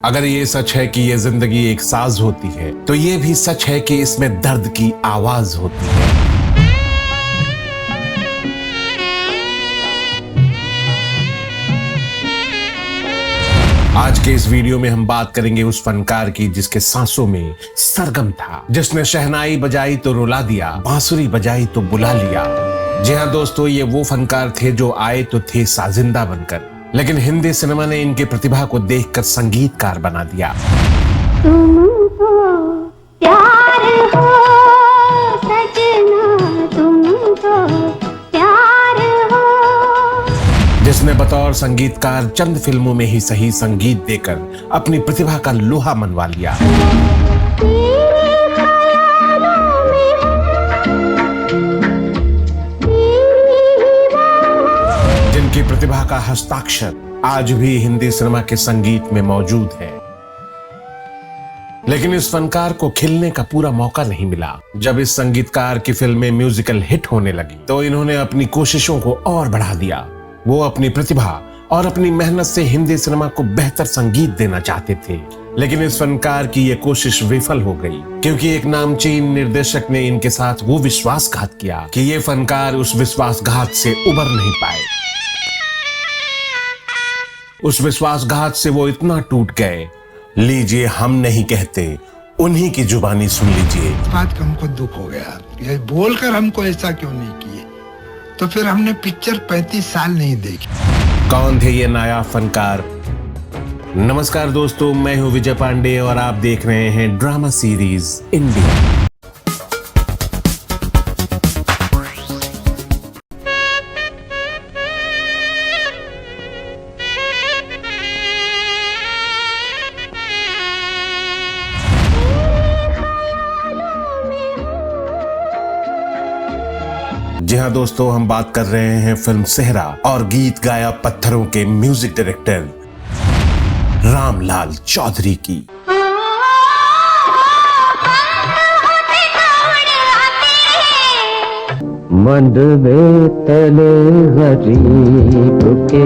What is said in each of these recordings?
अगर ये सच है कि ये जिंदगी एक साज होती है, तो ये भी सच है कि इसमें दर्द की आवाज होती है। आज के इस वीडियो में हम बात करेंगे उस फनकार की जिसके सांसों में सरगम था, जिसने शहनाई बजाई तो रुला दिया, बांसुरी बजाई तो बुला लिया। जी हाँ दोस्तों, ये वो फनकार थे जो आए तो थे साजिंदा बनकर, लेकिन हिंदी सिनेमा ने इनकी प्रतिभा को देखकर संगीतकार बना दिया। तुमको प्यार हो सजना, तुमको प्यार हो। जिसने बतौर संगीतकार चंद फिल्मों में ही सही संगीत देकर अपनी प्रतिभा का लोहा मनवा लिया। जिनकी प्रतिभा का हस्ताक्षर आज भी हिंदी सिनेमा के संगीत में मौजूद है, लेकिन इस फनकार को खिलने का पूरा मौका नहीं मिला। जब इस संगीतकार की फिल्में म्यूजिकल हिट होने लगी, तो इन्होंने अपनी कोशिशों को और बढ़ा दिया। वो अपनी प्रतिभा और अपनी मेहनत से हिंदी सिनेमा को बेहतर संगीत देना चाहते थे, लेकिन इस फनकार की ये कोशिश विफल हो गई, क्योंकि एक नामचीन निर्देशक ने इनके साथ वो विश्वासघात किया कि ये फनकार उस विश्वासघात से उबर नहीं पाए। उस विश्वासघात से वो इतना टूट गए, लीजिए हम नहीं कहते, उन्हीं की जुबानी सुन लीजिए। बात का हमको दुख हो गया, ये बोलकर हमको ऐसा क्यों नहीं किए, तो फिर हमने पिक्चर 35 साल नहीं देखी। कौन थे ये नायाब फनकार? नमस्कार दोस्तों, मैं हूं विजय पांडे और आप देख रहे हैं ड्रामा सीरीज इंडिया। जी हाँ दोस्तों, हम बात कर रहे हैं फिल्म सेहरा और गीत गाया पत्थरों के म्यूजिक डायरेक्टर रामलाल चौधरी की। मंडवे तले गरीब के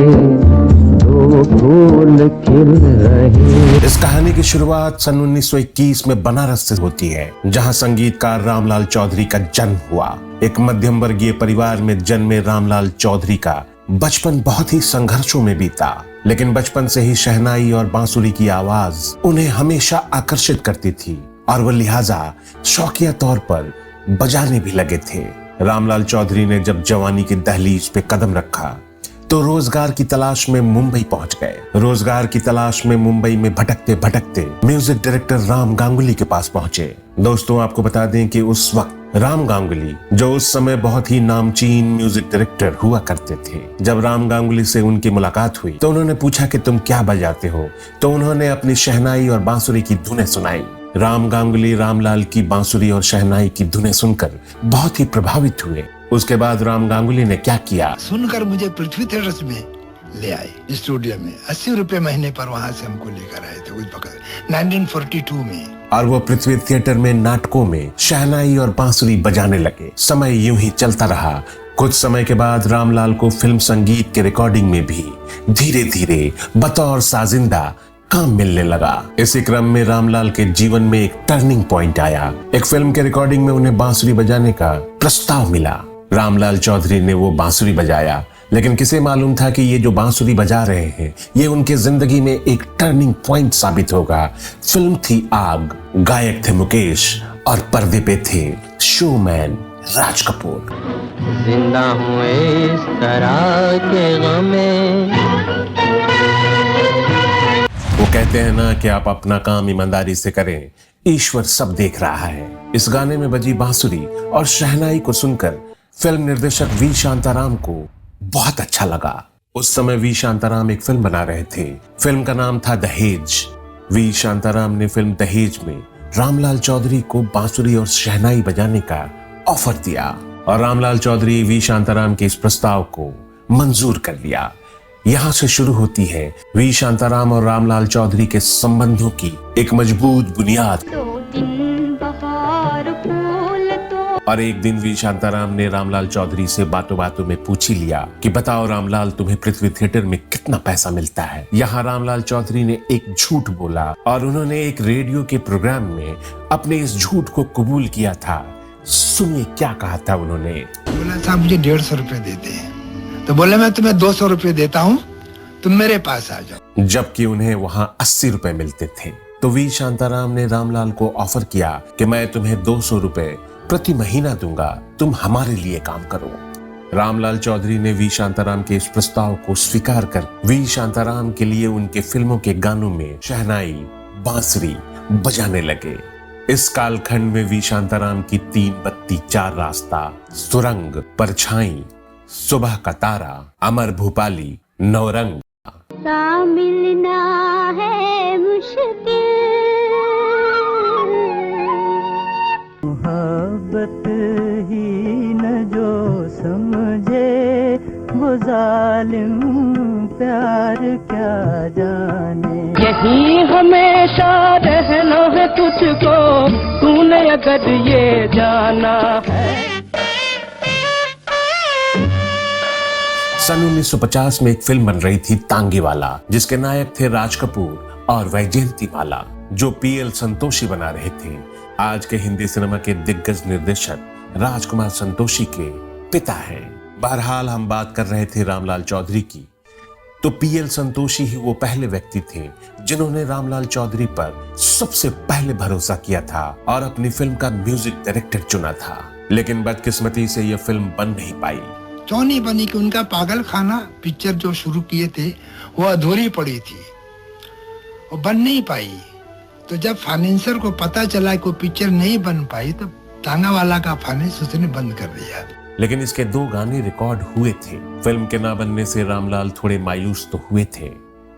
दो फूल खिल रहे। इस कहानी की शुरुआत सन 1921 में बनारस से होती है, जहां संगीतकार रामलाल चौधरी का जन्म हुआ। एक मध्यम वर्गीय परिवार में जन्मे रामलाल चौधरी का बचपन बहुत ही संघर्षों में बीता, लेकिन बचपन से ही शहनाई और बांसुरी की आवाज उन्हें हमेशा आकर्षित करती थी और वह लिहाजा शौकिया तौर पर बजाने भी लगे थे। रामलाल चौधरी ने जब जवानी की दहलीज पे कदम रखा, तो रोजगार की तलाश में मुंबई पहुंच गए। रोजगार की तलाश में मुंबई में भटकते भटकते म्यूजिक डायरेक्टर राम गांगुली के पास पहुंचे। दोस्तों, आपको बता दें कि उस वक्त राम गांगुली, जो उस समय बहुत ही नामचीन म्यूजिक डायरेक्टर हुआ करते थे, जब राम गांगुली से उनकी मुलाकात हुई तो उन्होंने पूछा कि तुम क्या बजाते हो, तो उन्होंने अपनी शहनाई और बांसुरी की धुनें सुनाई। राम गांगुली रामलाल की बांसुरी और शहनाई की धुनें सुनकर बहुत ही प्रभावित हुए। उसके बाद राम गांगुली ने क्या किया, सुनकर मुझे पृथ्वी थिएटर्स में ले आए, स्टूडियो में 80 रुपए महीने पर वहां से हमको लेकर आए थे 1942 में। और वो पृथ्वी थिएटर में नाटकों में शहनाई और बांसुरी बजाने लगे। समय यूं ही चलता रहा। कुछ समय के बाद रामलाल को फिल्म संगीत के रिकॉर्डिंग में भी धीरे धीरे बतौर साजिंदा काम मिलने लगा। इसी क्रम में रामलाल के जीवन में एक टर्निंग पॉइंट आया। एक फिल्म के रिकॉर्डिंग में उन्हें बांसुरी बजाने का प्रस्ताव मिला। रामलाल चौधरी ने वो बांसुरी बजाया, लेकिन किसे मालूम था कि ये जो बांसुरी बजा रहे हैं, ये उनके जिंदगी में एक टर्निंग पॉइंट साबित होगा। फिल्म थी आग, गायक थे मुकेश और पर्दे पे थे शोमैन राज कपूर। जिंदा हूँ इस तरह के गम में। वो कहते हैं ना कि आप अपना काम ईमानदारी से करें, ईश्वर सब देख रहा है। इस गाने में बजी बांसुरी और शहनाई को सुनकर फिल्म निर्देशक वी शांताराम को बहुत अच्छा लगा। उस समय वी शांताराम एक फिल्म बना रहे थे। फिल्म का नाम था दहेज। वी शांताराम ने फिल्म दहेज में रामलाल चौधरी को बांसुरी और शहनाई बजाने का ऑफर दिया और रामलाल चौधरी वी शांताराम के इस प्रस्ताव को मंजूर कर लिया। यहाँ से शुरू होती है वी शांताराम और रामलाल चौधरी के संबंधों की एक मजबूत बुनियाद। दो दिन बहार फूल तो और एक दिन वी शांताराम ने रामलाल चौधरी से बातों बातों में पूछ ही लिया कि बताओ रामलाल, तुम्हें पृथ्वी थिएटर में कितना पैसा मिलता है। यहाँ रामलाल चौधरी ने एक झूठ बोला और उन्होंने एक रेडियो के प्रोग्राम में अपने इस झूठ को कबूल किया था। सुनिए क्या कहा था उन्होंने। बोला साहब मुझे 150 रुपए देते हैं, तो बोले मैं तुम्हें 200 रुपए देता हूँ, तुम मेरे पास आ जाओ। जबकि उन्हें वहां 80 रुपए मिलते थे। तो वी शांताराम ने रामलाल को ऑफर किया कि मैं तुम्हें 200 रुपए प्रति महीना दूंगा, तुम हमारे लिए काम करो। रामलाल चौधरी ने वी शांताराम के इस प्रस्ताव को स्वीकार कर वी शांताराम के लिए उनके फिल्मों के गानों में शहनाई, बांसुरी बजाने लगे। इस कालखंड में वी शांताराम की 3 बत्ती 4 रास्ता, सुरंग, परछाई, सुबह का तारा, अमर भूपाली, नौरंग सा मिलना है मुश्किल, मोहब्बत ही न जो समझे वो जालिम प्यार क्या जाने। यही हमेशा रहना है तुझको, तूने अगर ये जाना है। सन 1950 में एक फिल्म बन रही थी तांगेवाला, जिसके नायक थे राज कपूर और वैजयंती माला, जो पीएल संतोषी बना रहे थे। आज के हिंदी सिनेमा के दिग्गज निर्देशक राजकुमार संतोषी के पिता हैं। बहरहाल हम बात कर रहे थे रामलाल चौधरी की। तो पीएल संतोषी ही वो पहले व्यक्ति थे जिन्होंने रामलाल चौधरी पर सबसे पहले भरोसा किया था और अपनी फिल्म का म्यूजिक डायरेक्टर चुना था। लेकिन बदकिस्मती से यह फिल्म बन नहीं पाई। क्यों नहीं बनी कि उनका पागल खाना पिक्चर जो शुरू किए थे वो अधूरी पड़ी थी, वो बन नहीं पाई। तो जब फाइनेंसर को पता चला कि वो पिक्चर नहीं बन पाई, तो तांगावाला का फाइनेंस उसने बंद कर दिया। लेकिन इसके 2 गाने रिकॉर्ड हुए थे। फिल्म के ना बनने से रामलाल थोड़े मायूस तो हुए थे।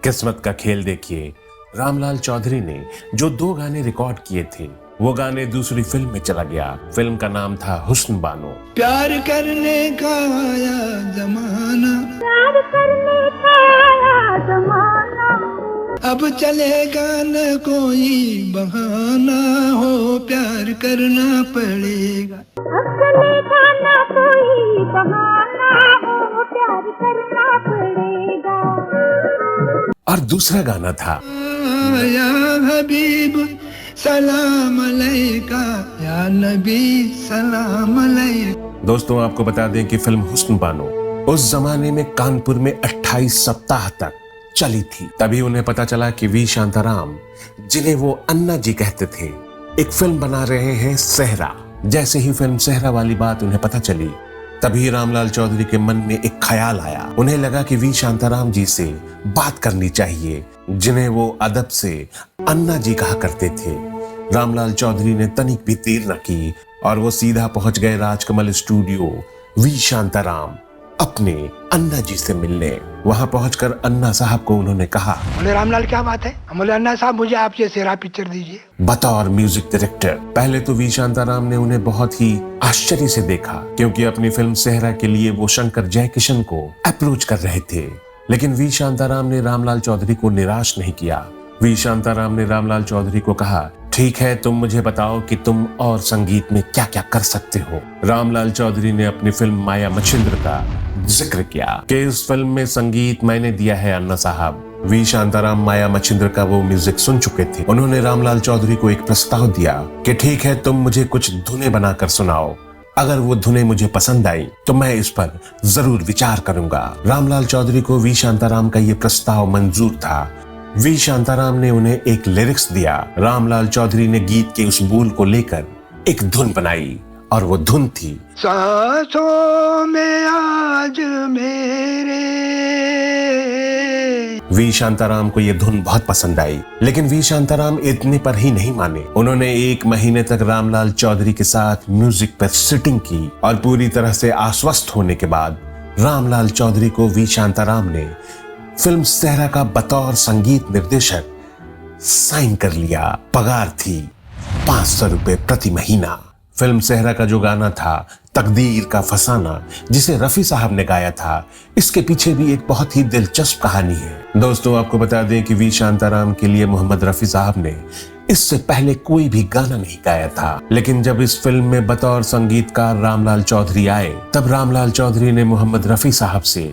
किस्मत का खेल देखिए, रामलाल चौधरी ने जो 2 गाने रिकॉर्ड किए थे वो गाने दूसरी फिल्म में चला गया। फिल्म का नाम था हुस्न बानो। प्यार करने का आया जमाना, प्यार करने का आया जमाना, अब चलेगा न कोई बहाना, हो प्यार करना पड़ेगा। अब चलेगा ना कोई बहाना, हो प्यार करना पड़ेगा। और दूसरा गाना था या हबीब सलाम अलैका, या नबी सलाम अलैका। दोस्तों, आपको बता दें कि फिल्म हुस्न बानो उस जमाने में कानपुर में 28 सप्ताह तक चली थी। तभी उन्हें पता चला कि वी शांताराम, जिन्हें वो अन्ना जी कहते थे, एक फिल्म बना रहे हैं सेहरा। जैसे ही फिल्म सेहरा वाली बात उन्हें पता चली, तभी रामलाल चौधरी के मन में एक ख्याल आया। उन्हें लगा कि वी शांताराम जी से बात करनी चाहिए, जिन्हें वो अदब से अन्ना जी कहा करते थे। रामलाल चौधरी ने तनिक भी देर न की और वो सीधा पहुंच गए राजकमल स्टूडियो वी शांताराम अपने अन्ना जी से मिलने। वहां पहुंचकर अन्ना साहब को उन्होंने कहा, बोले रामलाल क्या बात है? बोले अन्ना साहब मुझे आप ये सेहरा पिक्चर दीजिए बतौर म्यूजिक डायरेक्टर। पहले तो वी शांताराम ने उन्हें बहुत ही आश्चर्य से देखा, क्योंकि अपनी फिल्म सेहरा के लिए वो शंकर जयकिशन को अप्रोच कर रहे थे। लेकिन वी शांताराम ने रामलाल चौधरी को निराश नहीं किया। वी शांताराम ने रामलाल चौधरी को कहा, ठीक है, तुम मुझे बताओ कि तुम और संगीत में क्या क्या कर सकते हो। रामलाल चौधरी ने अपनी फिल्म माया मच्छिंद्र का जिक्र किया कि इस फिल्म में संगीत मैंने दिया है अन्ना साहब। वी शांताराम माया मच्छिंद्र का वो म्यूजिक सुन चुके थे। उन्होंने रामलाल चौधरी को एक प्रस्ताव दिया कि ठीक है, तुम मुझे कुछ धुनें बनाकर सुनाओ। अगर वो धुनें मुझे पसंद आई तो मैं इस पर जरूर विचार करूंगा। रामलाल चौधरी को वी शांताराम का ये प्रस्ताव मंजूर था। वी शांताराम ने उन्हें एक लिरिक्स दिया। रामलाल चौधरी ने गीत के उस बोल को लेकर एक धुन बनाई और वो धुन थी, सांसों में आज मेरे। वी शांताराम को ये धुन बहुत पसंद आई। लेकिन वी शांताराम इतने पर ही नहीं माने। उन्होंने 1 महीने तक रामलाल चौधरी के साथ म्यूजिक पर सिटिंग की और पूरी तरह से आश्वस्त होने के बाद रामलाल चौधरी को वी शांताराम ने फिल्म सेहरा का बतौर संगीत निर्देशक साइन कर लिया। पगार थी 500 रुपए प्रति महीना। फिल्म सेहरा का जो गाना था तकदीर का फसाना, जिसे रफी साहब ने गाया था, इसके पीछे भी एक बहुत ही दिलचस्प कहानी है। दोस्तों, आपको बता दें कि वी शांताराम के लिए मोहम्मद रफी साहब ने इससे पहले कोई भी गाना नहीं गाया था। लेकिन जब इस फिल्म में बतौर संगीतकार रामलाल चौधरी आए, तब रामलाल चौधरी ने मोहम्मद रफी साहब से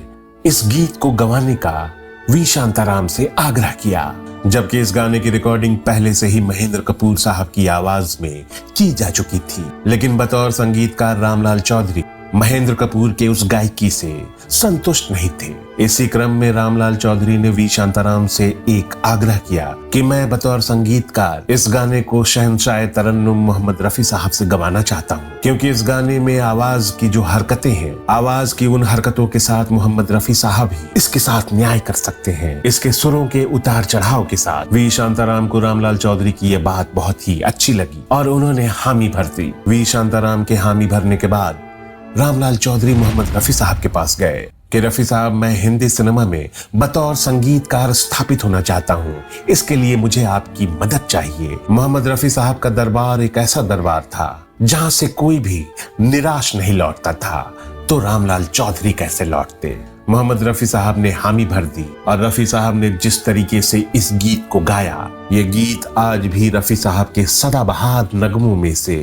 इस गीत को गवाने का वी शांताराम से आग्रह किया। जबकि इस गाने की रिकॉर्डिंग पहले से ही महेंद्र कपूर साहब की आवाज में की जा चुकी थी, लेकिन बतौर संगीतकार रामलाल चौधरी महेंद्र कपूर के उस गायकी से संतुष्ट नहीं थे। इसी क्रम में रामलाल चौधरी ने वी शांताराम से एक आग्रह किया कि मैं बतौर संगीतकार इस गाने को शहंशाह तरन्नुम मोहम्मद रफी साहब से गवाना चाहता हूँ, क्योंकि इस गाने में आवाज की जो हरकतें हैं, आवाज की उन हरकतों के साथ मोहम्मद रफी साहब ही इसके साथ न्याय कर सकते हैं। इसके सुरों के उतार चढ़ाव के साथ वी शांताराम को रामलाल चौधरी की ये बात बहुत ही अच्छी लगी और उन्होंने हामी भर दी। वी शांताराम के हामी भरने के बाद रामलाल चौधरी मोहम्मद रफी साहब के पास गए कि रफी साहब, मैं हिंदी सिनेमा में बतौर संगीतकार स्थापित होना चाहता हूँ, इसके लिए मुझे आपकी मदद चाहिए। मोहम्मद रफी साहब का दरबार एक ऐसा दरबार था जहाँ से कोई भी निराश नहीं लौटता था, तो रामलाल चौधरी कैसे लौटते। मोहम्मद रफी साहब ने हामी भर दी और रफी साहब ने जिस तरीके से इस गीत को गाया, ये गीत आज भी रफी साहब के सदाबहार नगमों में से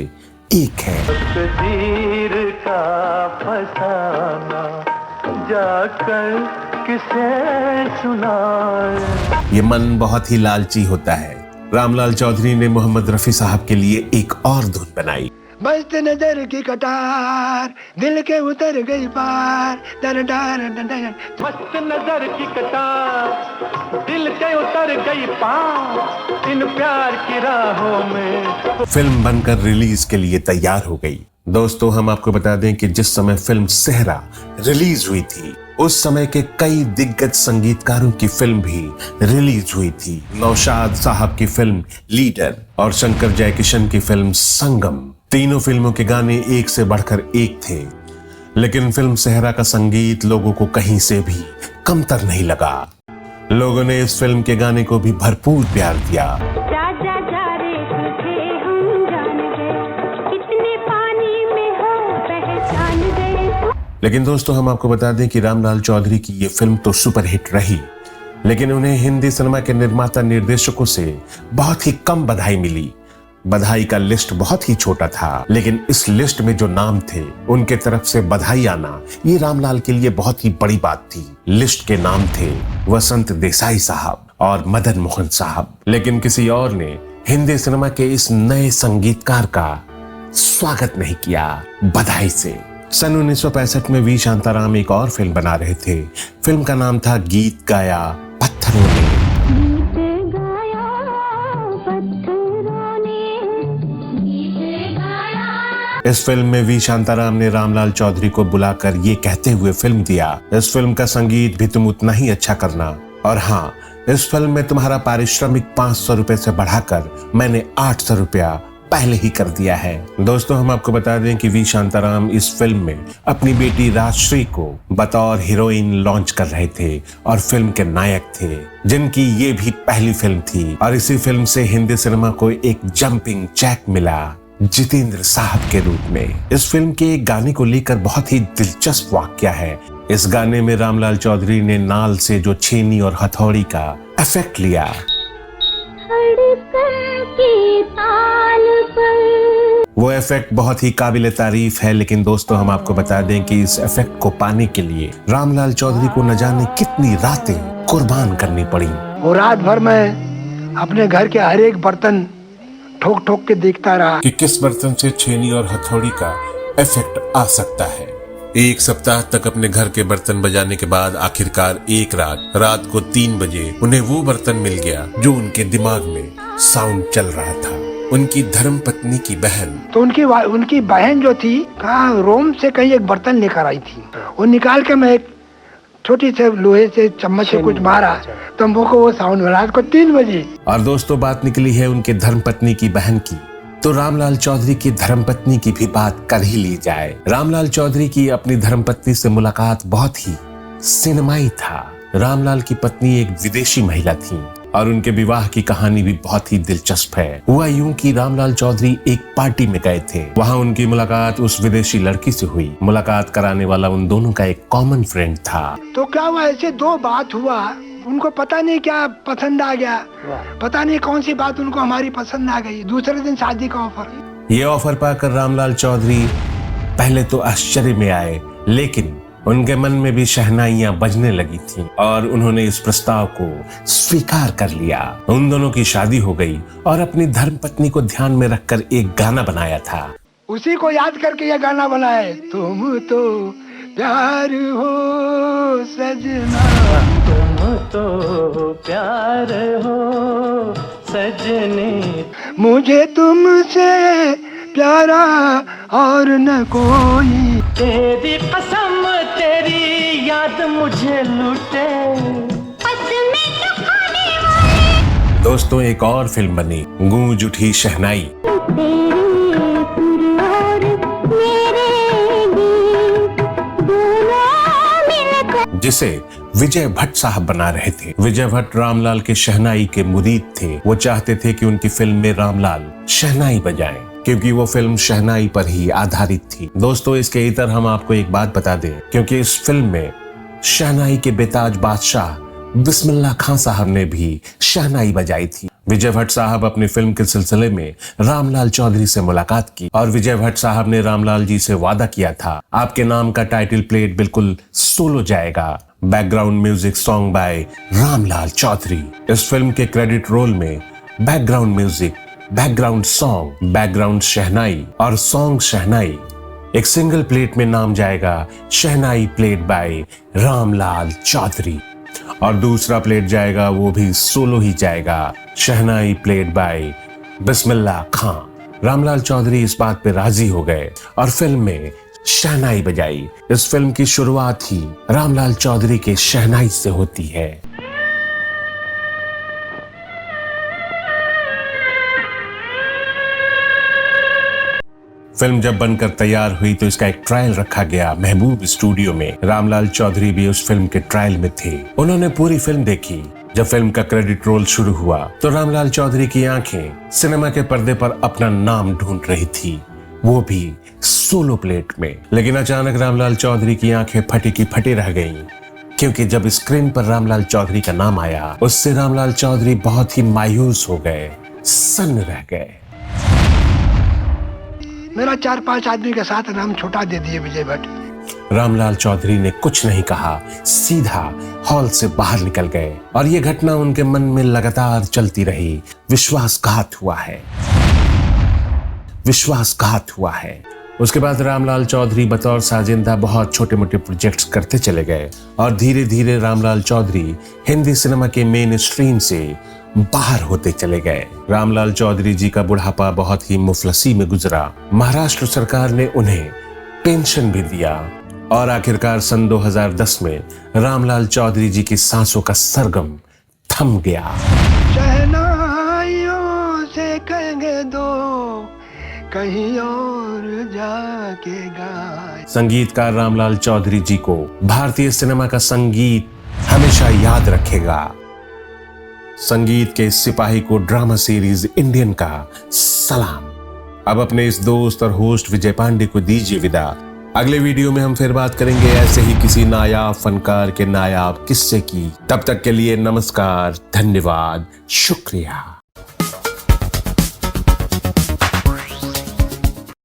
एक है। तकदीर का फसाना जाकर किसे सुनाए। ये मन बहुत ही लालची होता है। रामलाल चौधरी ने मोहम्मद रफी साहब के लिए एक और धुन बनाई। मस्त नजर की कटार दिल के उतर गई पार, डर डर डर। मस्त नजर की कटार दिल के उतर गई पार, इन प्यार की राहों में। फिल्म बनकर रिलीज के लिए तैयार हो गई। दोस्तों, हम आपको बता दें कि जिस समय फिल्म सेहरा रिलीज हुई थी, उस समय के कई दिग्गज संगीतकारों की फिल्म भी रिलीज हुई थी। नौशाद साहब की फिल्म लीडर और शंकर जयकिशन की फिल्म संगम, तीनों फिल्मों के गाने एक से बढ़कर एक थे। लेकिन फिल्म सेहरा का संगीत लोगों को कहीं से भी कमतर नहीं लगा। लोगों ने इस फिल्म के गाने को भी भरपूर प्यार दिया। जा जा जा रे तुझे हम जान गए, कितने पानी में हो पहचान गए। लेकिन दोस्तों, हम आपको बता दें कि रामलाल चौधरी की ये फिल्म तो सुपरहिट रही, लेकिन उन्हें हिंदी सिनेमा के निर्माता निर्देशकों से बहुत ही कम बधाई मिली। बधाई का लिस्ट बहुत ही छोटा था, लेकिन इस लिस्ट में जो नाम थे उनके तरफ से बधाई आना ये रामलाल के लिए बहुत ही बड़ी बात थी। लिस्ट के नाम थे वसंत देसाई साहब और मदन मोहन साहब, लेकिन किसी और ने हिंदी सिनेमा के इस नए संगीतकार का स्वागत नहीं किया बधाई से। सन 1965 में वी शांताराम एक और फिल्म बना रहे थे। फिल्म का नाम था गीत गाया पत्थरों ने। इस फिल्म में वी शांताराम ने रामलाल चौधरी को बुलाकर ये कहते हुए फिल्म दिया, इस फिल्म का संगीत भी तुम उतना ही अच्छा करना, और हाँ, इस फिल्म में तुम्हारा पारिश्रमिक 500 रुपए से बढ़ाकर मैंने 800 रुपया पहले ही कर दिया है। दोस्तों, हम आपको बता दें कि वी शांताराम इस फिल्म में अपनी बेटी राजश्री को बतौर हीरोइन लॉन्च कर रहे थे और फिल्म के नायक थे, जिनकी ये भी पहली फिल्म थी। और इसी फिल्म से हिंदी सिनेमा को एक जंपिंग जैक मिला जितेंद्र साहब के रूप में। इस फिल्म के एक गाने को लेकर बहुत ही दिलचस्प वाकया है। इस गाने में रामलाल चौधरी ने नाल से जो छेनी और हथौड़ी का इफेक्ट लिया, वो इफेक्ट बहुत ही काबिल तारीफ है। लेकिन दोस्तों, हम आपको बता दें कि इस इफेक्ट को पाने के लिए रामलाल चौधरी को न जाने कितनी रातें कुर्बान करनी पड़ी। वो रात भर मैं अपने घर के हर एक बर्तन ठोक ठोक के देखता रहा कि किस बर्तन से छेनी और हथौड़ी का इफेक्ट आ सकता है। एक सप्ताह तक अपने घर के बर्तन बजाने के बाद आखिरकार एक रात को 3 बजे उन्हें वो बर्तन मिल गया जो उनके दिमाग में साउंड चल रहा था। उनकी धर्म पत्नी की बहन, तो उनकी बहन जो थी, कहाँ रोम से कहीं एक बर्तन लेकर आई थी। वो निकाल के मैं एक छोटी से लोहे से चम्मच से कुछ मारा तो हमको वो साउंड मिला। रात को 3 बजे। और दोस्तों, बात निकली है उनके धर्मपत्नी की बहन की, तो रामलाल चौधरी की धर्मपत्नी की भी बात कर ही ली जाए। रामलाल चौधरी की अपनी धर्मपत्नी से मुलाकात बहुत ही सिनेमाई था। रामलाल की पत्नी एक विदेशी महिला थी और उनके विवाह की कहानी भी बहुत ही दिलचस्प है। हुआ यूं कि रामलाल चौधरी एक पार्टी में गए थे। वहां उनकी मुलाकात उस विदेशी लड़की से हुई। मुलाकात कराने वाला उन दोनों का एक कॉमन फ्रेंड था। तो क्या हुआ, ऐसे दो बात हुआ, उनको पता नहीं क्या पसंद आ गया, पता नहीं कौन सी बात उनको हमारी पसंद आ गई। दूसरे दिन शादी का ऑफर। ये ऑफर पाकर रामलाल चौधरी पहले तो आश्चर्य में आए, लेकिन उनके मन में भी शहनाइयां बजने लगी थीं और उन्होंने इस प्रस्ताव को स्वीकार कर लिया। उन दोनों की शादी हो गई और अपनी धर्मपत्नी को ध्यान में रखकर एक गाना बनाया था। उसी को याद करके ये गाना बनाए, तुम तो प्यार हो सजना, तुम तो प्यार हो सजने, मुझे तुमसे प्यारा और न कोई। तेरी कसम तेरी याद मुझे लुटे। दोस्तों, एक और फिल्म बनी, गूंज उठी शहनाई, जिसे विजय भट्ट साहब बना रहे थे। विजय भट्ट रामलाल के शहनाई के मुरीद थे। वो चाहते थे कि उनकी फिल्म में रामलाल शहनाई बजाएं, क्योंकि वो फिल्म शहनाई पर ही आधारित थी। दोस्तों, इसके इतर हम आपको एक बात बता दें, क्योंकि इस फिल्म में शहनाई के बेताज बादशाह बिस्मिल्लाह खां साहब ने भी शहनाई बजाई थी। विजय भट्ट साहब अपनी फिल्म के सिलसिले में रामलाल चौधरी से मुलाकात की और विजय भट्ट साहब ने रामलाल जी से वादा किया था, आपके नाम का टाइटल प्लेट बिल्कुल सोलो जाएगा, background music song by Ramlal Chaudhary. इस फिल्म के क्रेडिट रोल में background music, background song, background shehnai और सॉन्ग शहनाई, एक सिंगल प्लेट में नाम जाएगा शहनाई प्लेट बाय रामलाल चौधरी, और दूसरा प्लेट जाएगा वो भी सोलो ही जाएगा, शहनाई प्लेट बाय बिस्मिल्लाह खां। रामलाल चौधरी इस बात पे राजी हो गए और फिल्म में शहनाई बजाई। इस फिल्म की शुरुआत ही रामलाल चौधरी के शहनाई से होती है। फिल्म जब बनकर तैयार हुई तो इसका एक ट्रायल रखा गया महबूब स्टूडियो में। रामलाल चौधरी भी उस फिल्म के ट्रायल में थे। उन्होंने पूरी फिल्म देखी। जब फिल्म का क्रेडिट रोल शुरू हुआ तो रामलाल चौधरी की आंखें सिनेमा के पर्दे पर अपना नाम ढूंढ रही थी, वो भी सोलो प्लेट में। लेकिन अचानक रामलाल चौधरी की आंखें फटी की फटी रह गईं, क्योंकि जब स्क्रीन पर रामलाल चौधरी का नाम आया, उससे रामलाल चौधरी बहुत ही मायूस हो गए, सन्न रह गए। मेरा 4-5 आदमी के साथ नाम छुटा दे दिए विजय भट्ट। रामलाल चौधरी ने कुछ नहीं कहा, सीधा हॉल से बाहर निकल गए और ये घटना उनके मन में लगातार चलती रही। विश्वासघात हुआ है, विश्वासघात हुआ है। उसके बाद रामलाल चौधरी बतौर साजिंदा बहुत छोटे मोटे प्रोजेक्ट्स करते चले गए और धीरे धीरे रामलाल चौधरी हिंदी सिनेमा के मेन स्ट्रीम से बाहर होते चले गए। रामलाल चौधरी जी का बुढ़ापा बहुत ही मुफलसी में गुजरा। महाराष्ट्र सरकार ने उन्हें पेंशन भी दिया और आखिरकार सन 2010 में रामलाल चौधरी जी की सांसों का सरगम थम गया। शहनाइयों से कहेंगे दो कहीं और जाके गाए। संगीतकार रामलाल चौधरी जी को भारतीय सिनेमा का संगीत हमेशा याद रखेगा। संगीत के सिपाही को ड्रामा सीरीज इंडियन का सलाम। अब अपने इस दोस्त और होस्ट विजय पांडे को दीजिए विदा। अगले वीडियो में हम फिर बात करेंगे ऐसे ही किसी नायाब फनकार के नायाब किस्से की। तब तक के लिए नमस्कार, धन्यवाद, शुक्रिया।